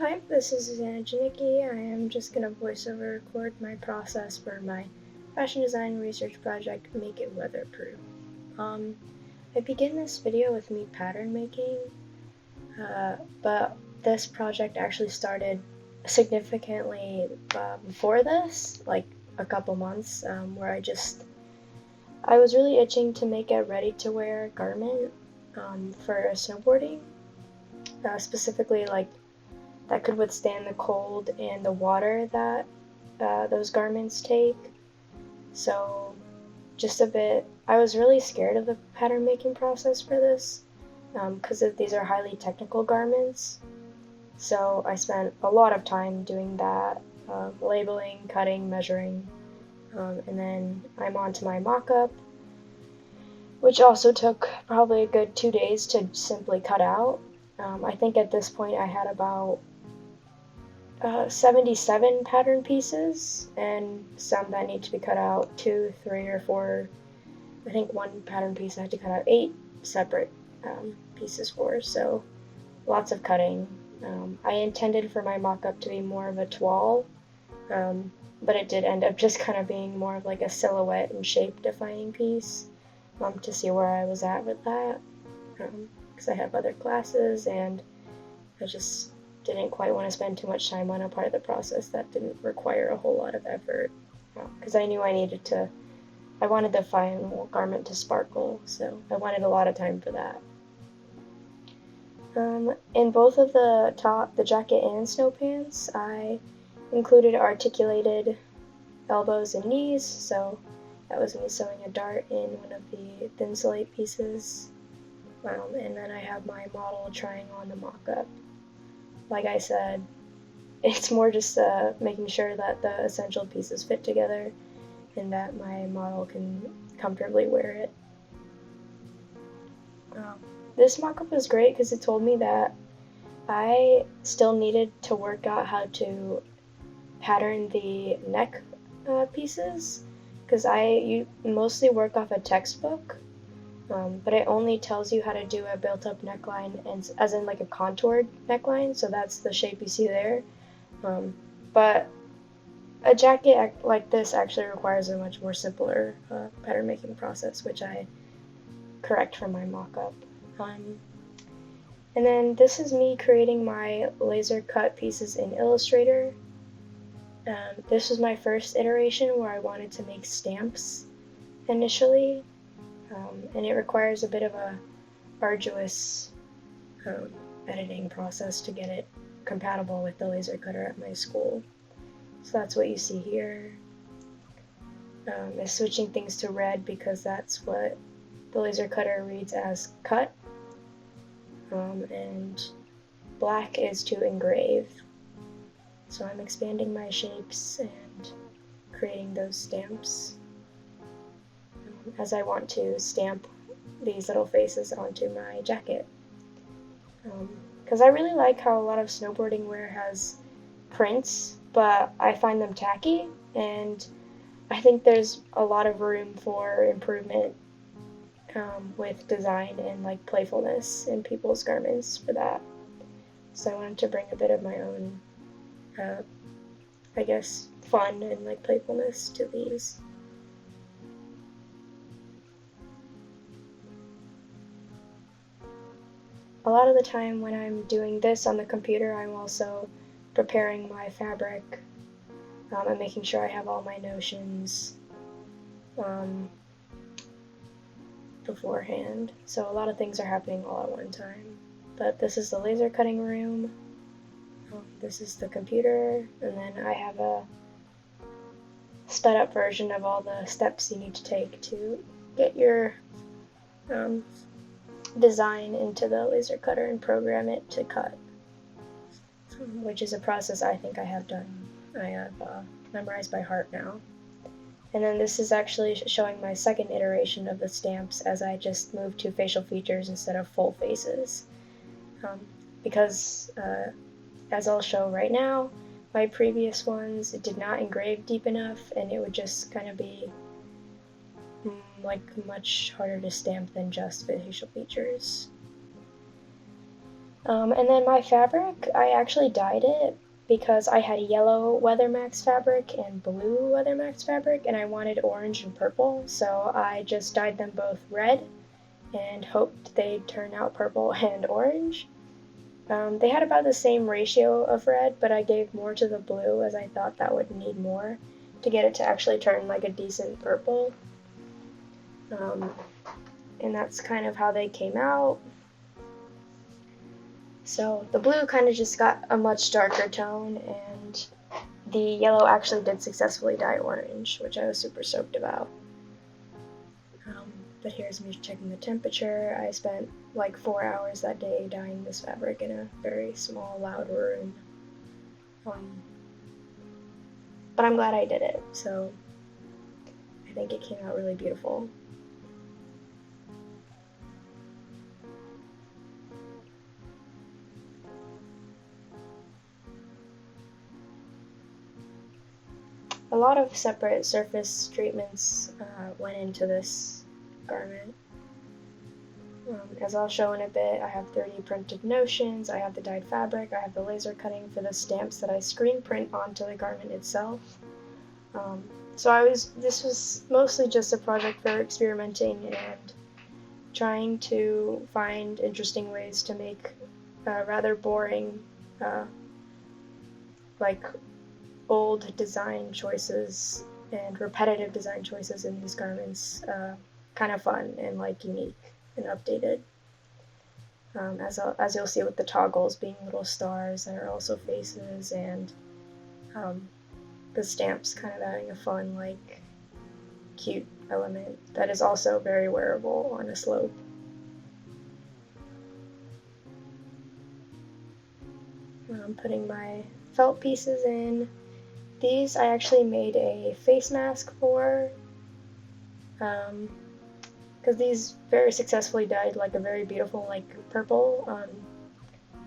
Hi, this is Susanna Janicki. I am just going to voice over record my process for my fashion design research project, Make It Weatherproof. I begin this video with me pattern making, but this project actually started significantly before this, like a couple months, where I was really itching to make a ready-to-wear garment for snowboarding, specifically like that could withstand the cold and the water that those garments take. So, I was really scared of the pattern making process for this because these are highly technical garments. So, I spent a lot of time doing that, labeling, cutting, measuring, and then I'm on to my mock up, which also took probably a good 2 days to simply cut out. I think at this point I had about 77 pattern pieces, and some that need to be cut out, 2, 3, or 4. I think one pattern piece I had to cut out 8 separate pieces for, so lots of cutting. I intended for my mock-up to be more of a toile, but it did end up just kind of being more of like a silhouette and shape-defining piece to see where I was at with that, because I have other classes, and I just didn't quite want to spend too much time on a part of the process that didn't require a whole lot of effort, because I knew I wanted the final garment to sparkle, so I wanted a lot of time for that. In both of the jacket and snow pants, I included articulated elbows and knees, so that was me sewing a dart in one of the thin slate pieces, and then I have my model trying on the mock-up. Like I said, it's more just making sure that the essential pieces fit together and that my model can comfortably wear it. This mock-up was great because it told me that I still needed to work out how to pattern the neck pieces, because you mostly work off a textbook, but it only tells you how to do a built-up neckline, and as in like a contoured neckline, so that's the shape you see there. But a jacket like this actually requires a much more simpler pattern making process, which I correct from my mock-up. And then this is me creating my laser cut pieces in Illustrator. This was my first iteration where I wanted to make stamps initially, and it requires a bit of a arduous editing process to get it compatible with the laser cutter at my school. So that's what you see here. Is switching things to red because that's what the laser cutter reads as cut, and black is to engrave. So I'm expanding my shapes and creating those stamps as I want to stamp these little faces onto my jacket. Because I really like how a lot of snowboarding wear has prints, but I find them tacky, and I think there's a lot of room for improvement with design and like playfulness in people's garments for that. So I wanted to bring a bit of my own, I guess, fun and like playfulness to these. A lot of the time when I'm doing this on the computer, I'm also preparing my fabric and making sure I have all my notions beforehand. So a lot of things are happening all at one time. But this is the laser cutting room. This is the computer, and then I have a sped up version of all the steps you need to take to get your design into the laser cutter and program it to cut, which is a process I think I have done. I have memorized by heart now. And then this is actually showing my second iteration of the stamps as I just moved to facial features instead of full faces. Because, as I'll show right now, my previous ones did not engrave deep enough, and it would just kind of be like much harder to stamp than just facial features. And then my fabric, I actually dyed it because I had yellow Weathermax fabric and blue Weathermax fabric, and I wanted orange and purple, so I just dyed them both red and hoped they'd turn out purple and orange. They had about the same ratio of red, but I gave more to the blue as I thought that would need more to get it to actually turn like a decent purple. And that's kind of how they came out. So the blue kind of just got a much darker tone, and the yellow actually did successfully dye orange, which I was super stoked about. But here's me checking the temperature. I spent like 4 hours that day dyeing this fabric in a very small, loud room. But I'm glad I did it, so I think it came out really beautiful. A lot of separate surface treatments went into this garment. As I'll show in a bit, I have 3D printed notions, I have the dyed fabric, I have the laser cutting for the stamps that I screen print onto the garment itself. This was mostly just a project for experimenting and trying to find interesting ways to make rather boring, like old design choices and repetitive design choices in these garments kind of fun and like unique and updated. As you'll see with the toggles being little stars that are also faces, and the stamps kind of adding a fun, like, cute element that is also very wearable on a slope. I'm putting my felt pieces in. These I actually made a face mask for, because these very successfully dyed like a very beautiful like purple,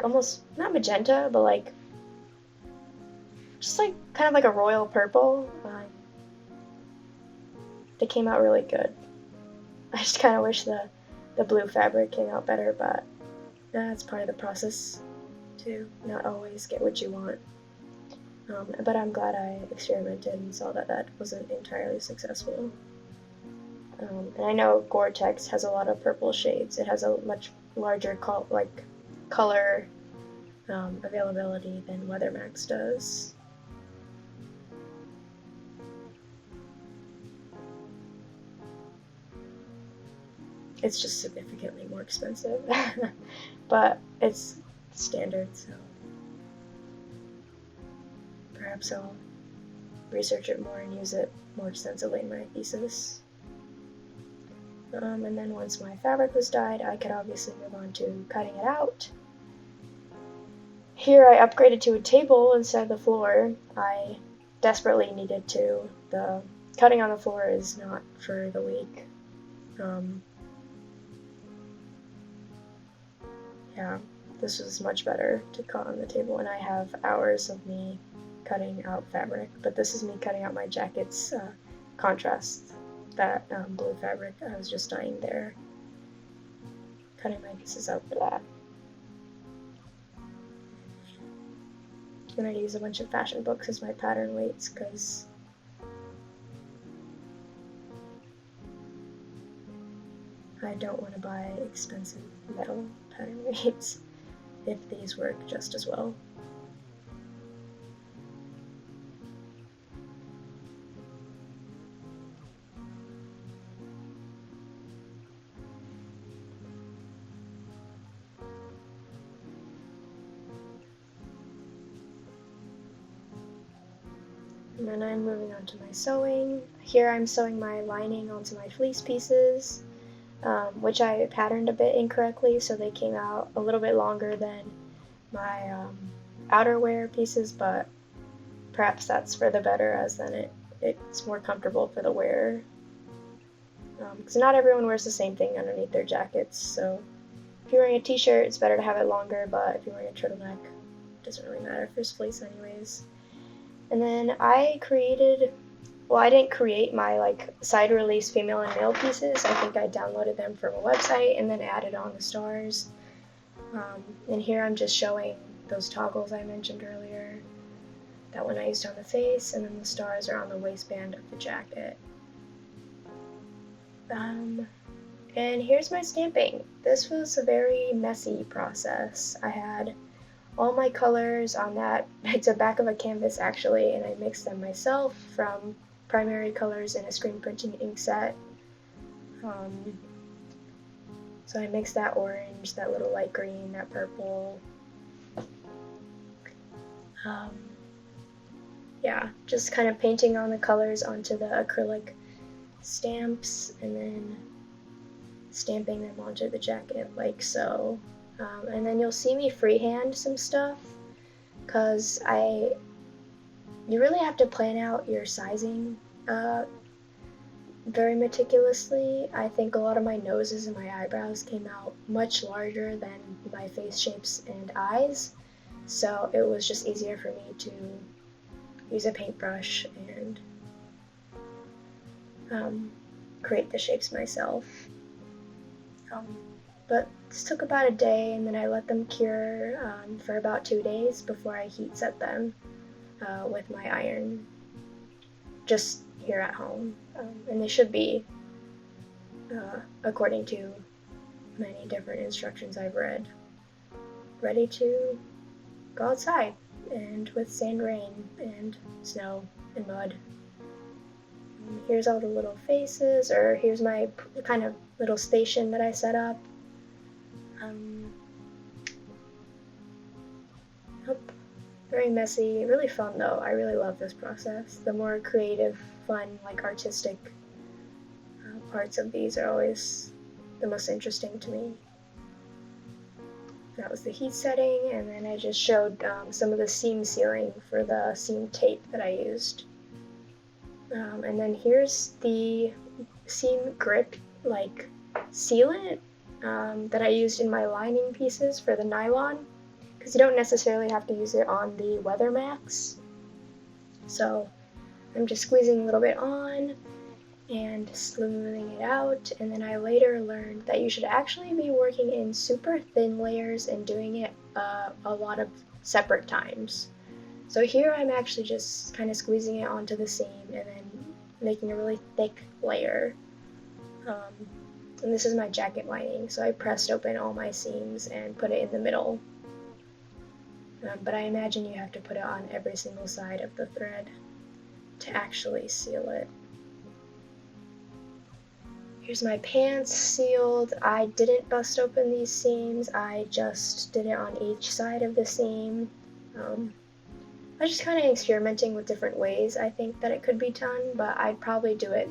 almost not magenta, but like just like kind of like a royal purple. They came out really good. I just kind of wish the blue fabric came out better, but that's part of the process to not always get what you want. But I'm glad I experimented and saw that that wasn't entirely successful. And I know Gore-Tex has a lot of purple shades. It has a much larger color availability than Weathermax does. It's just significantly more expensive, but it's standard, so perhaps I'll research it more and use it more extensively in my thesis. And then once my fabric was dyed, I could obviously move on to cutting it out. Here I upgraded to a table instead of the floor. I desperately needed to. The cutting on the floor is not for the weak. Yeah, this was much better to cut on the table, and I have hours of me cutting out fabric, but this is me cutting out my jacket's contrast. That blue fabric I was just dyeing there. Cutting my pieces out for that. I'm gonna use a bunch of fashion books as my pattern weights because I don't want to buy expensive metal pattern weights if these work just as well. And then I'm moving on to my sewing. Here I'm sewing my lining onto my fleece pieces, which I patterned a bit incorrectly, so they came out a little bit longer than my outerwear pieces, but perhaps that's for the better, as then it's more comfortable for the wearer. Because not everyone wears the same thing underneath their jackets, so if you're wearing a t-shirt, it's better to have it longer, but if you're wearing a turtleneck, it doesn't really matter if there's fleece anyways. And then I didn't create my like side release female and male pieces. I think I downloaded them from a website and then added on the stars. And here I'm just showing those toggles I mentioned earlier. That one I used on the face, and then the stars are on the waistband of the jacket. And here's my stamping. This was a very messy process. I had all my colors on that, it's a back of a canvas actually, and I mixed them myself from primary colors in a screen printing ink set. So I mixed that orange, that little light green, that purple. Yeah, just kind of painting on the colors onto the acrylic stamps and then stamping them onto the jacket like so. And then you'll see me freehand some stuff because you really have to plan out your sizing very meticulously. I think a lot of my noses and my eyebrows came out much larger than my face shapes and eyes, so it was just easier for me to use a paintbrush and create the shapes myself. But this took about a day, and then I let them cure for about 2 days before I heat set them with my iron, just here at home. And they should be, according to many different instructions I've read, ready to go outside and withstand rain and snow and mud. Here's all the little faces, or here's my kind of little station that I set up. Very messy, really fun though. I really love this process. The more creative, fun, like artistic parts of these are always the most interesting to me. That was the heat setting, and then I just showed some of the seam sealing for the seam tape that I used. And then here's the seam grip, like sealant that I used in my lining pieces for the nylon, because you don't necessarily have to use it on the Weathermax. So I'm just squeezing a little bit on and smoothing it out, and then I later learned that you should actually be working in super thin layers and doing it a lot of separate times. So here I'm actually just kind of squeezing it onto the seam and then making a really thick layer. And this is my jacket lining, so I pressed open all my seams and put it in the middle. But I imagine you have to put it on every single side of the thread to actually seal it. Here's my pants sealed. I didn't bust open these seams, I just did it on each side of the seam. I was just kind of experimenting with different ways I think that it could be done, but I'd probably do it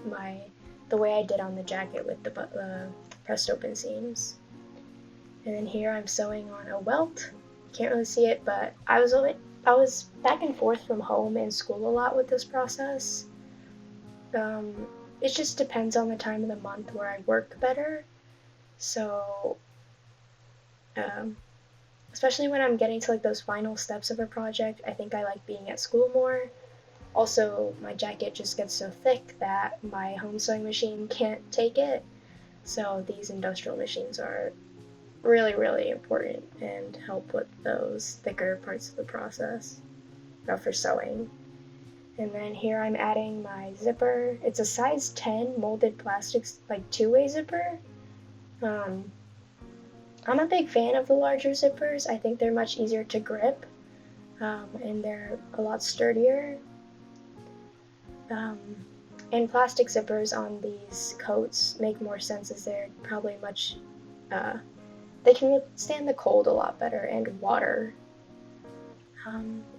the way I did on the jacket with the pressed open seams. And then here I'm sewing on a welt. Can't really see it, but I was back and forth from home and school a lot with this process. It just depends on the time of the month where I work better. So, especially when I'm getting to like those final steps of a project, I think I like being at school more. Also, my jacket just gets so thick that my home sewing machine can't take it. So these industrial machines are really, really important and help with those thicker parts of the process for sewing. And then here I'm adding my zipper. It's a size 10 molded plastics, like two-way zipper. I'm a big fan of the larger zippers. I think they're much easier to grip, and they're a lot sturdier. And plastic zippers on these coats make more sense as they're probably much, they can withstand the cold a lot better and water.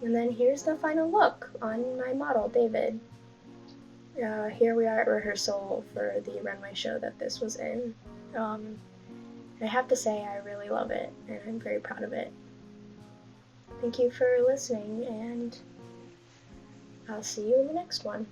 And then here's the final look on my model, David. Here we are at rehearsal for the runway show that this was in. I have to say I really love it, and I'm very proud of it. Thank you for listening, and I'll see you in the next one.